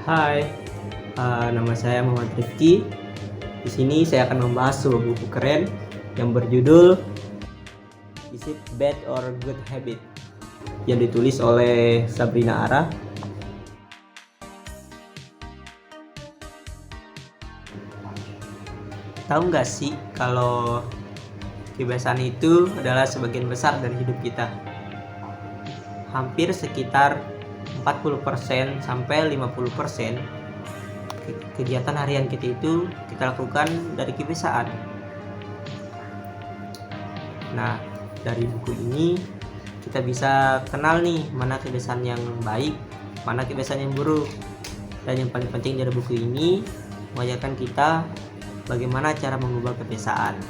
Hai, nama saya Muhammad Rifki. Di sini saya akan membahas sebuah buku keren yang berjudul Is It Bad or Good Habit yang ditulis oleh Sabrina Ara. Tahu nggak sih kalau kebiasaan itu adalah sebagian besar dari hidup kita? Hampir sekitar 40% sampai 50% kegiatan harian kita itu kita lakukan dari kebiasaan. Nah, dari buku ini kita bisa kenal nih mana kebiasaan yang baik, mana kebiasaan yang buruk. Dan yang paling penting dari buku ini mengajarkan kita bagaimana cara mengubah kebiasaan.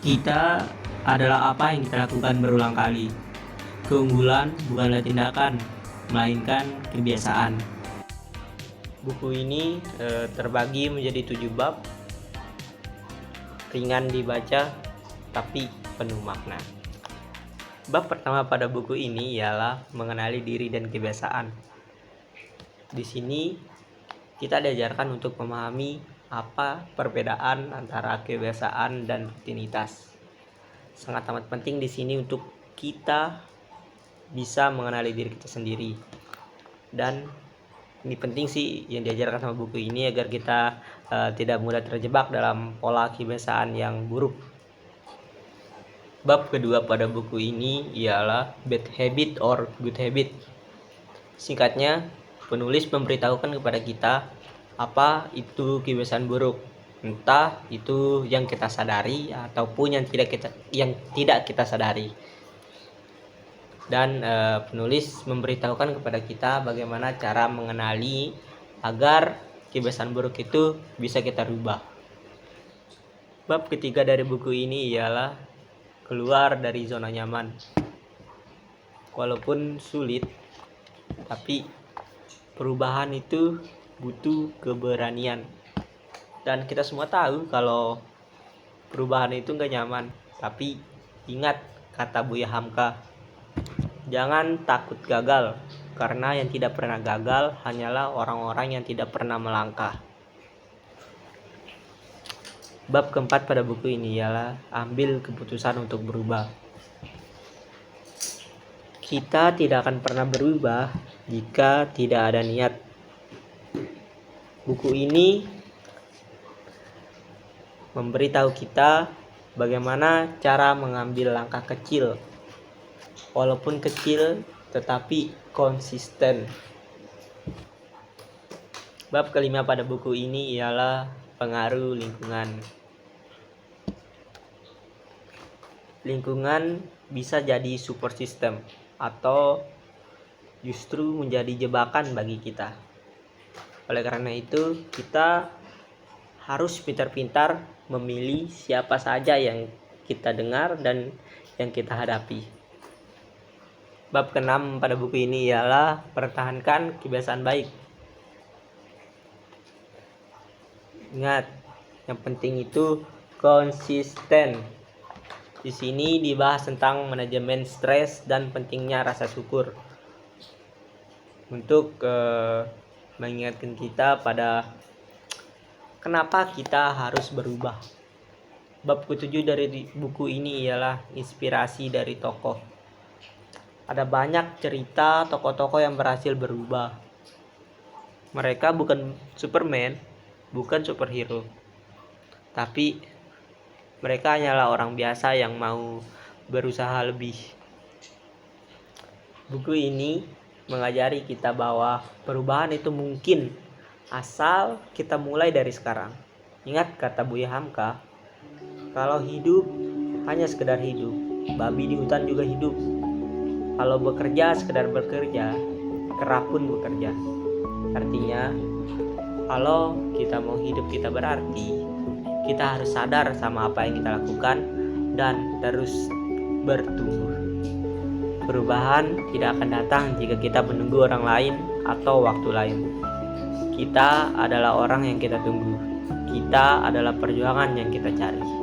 Kita adalah apa yang kita lakukan berulang kali. Keunggulan bukanlah tindakan, melainkan kebiasaan. Buku ini terbagi menjadi 7 bab, ringan dibaca tapi penuh makna. Bab pertama pada buku ini ialah mengenali diri dan kebiasaan. Di sini kita diajarkan untuk memahami apa perbedaan antara kebiasaan dan rutinitas. Sangat amat penting di sini untuk kita bisa mengenali diri kita sendiri. Dan ini penting sih yang diajarkan sama buku ini agar kita tidak mudah terjebak dalam pola kebiasaan yang buruk. Bab kedua pada buku ini ialah bad habit or good habit. Singkatnya, penulis memberitahukan kepada kita apa itu kebiasaan buruk, entah itu yang kita sadari ataupun yang tidak kita sadari. Dan penulis memberitahukan kepada kita bagaimana cara mengenali agar kebiasaan buruk itu bisa kita rubah. Bab ketiga dari buku ini ialah keluar dari zona nyaman. Walaupun sulit, tapi perubahan itu butuh keberanian. Dan kita semua tahu kalau perubahan itu gak nyaman. Tapi ingat kata Buya Hamka, jangan takut gagal, karena yang tidak pernah gagal hanyalah orang-orang yang tidak pernah melangkah. Bab keempat pada buku ini ialah ambil keputusan untuk berubah. Kita tidak akan pernah berubah jika tidak ada niat. Buku ini memberitahu kita bagaimana cara mengambil langkah kecil, walaupun kecil tetapi konsisten. Bab kelima pada buku ini ialah pengaruh lingkungan. Lingkungan bisa jadi support system atau justru menjadi jebakan bagi kita. Oleh karena itu, kita harus pintar-pintar memilih siapa saja yang kita dengar dan yang kita hadapi. Bab keenam pada buku ini ialah pertahankan kebiasaan baik. Ingat, yang penting itu konsisten. Di sini dibahas tentang manajemen stres dan pentingnya rasa syukur. Untuk mengingatkan kita pada kenapa kita harus berubah. Bab ketujuh dari buku ini ialah inspirasi dari tokoh. Ada banyak cerita tokoh-tokoh yang berhasil berubah. Mereka bukan Superman, bukan superhero, tapi mereka hanyalah orang biasa yang mau berusaha lebih. Buku ini mengajari kita bahwa perubahan itu mungkin asal kita mulai dari sekarang. Ingat kata Buya Hamka, kalau hidup hanya sekedar hidup, babi di hutan juga hidup. Kalau bekerja sekedar bekerja, kera pun bekerja. Artinya, kalau kita mau hidup kita berarti, kita harus sadar sama apa yang kita lakukan dan terus bertumbuh. Perubahan tidak akan datang jika kita menunggu orang lain atau waktu lain. Kita adalah orang yang kita tunggu. Kita adalah perjuangan yang kita cari.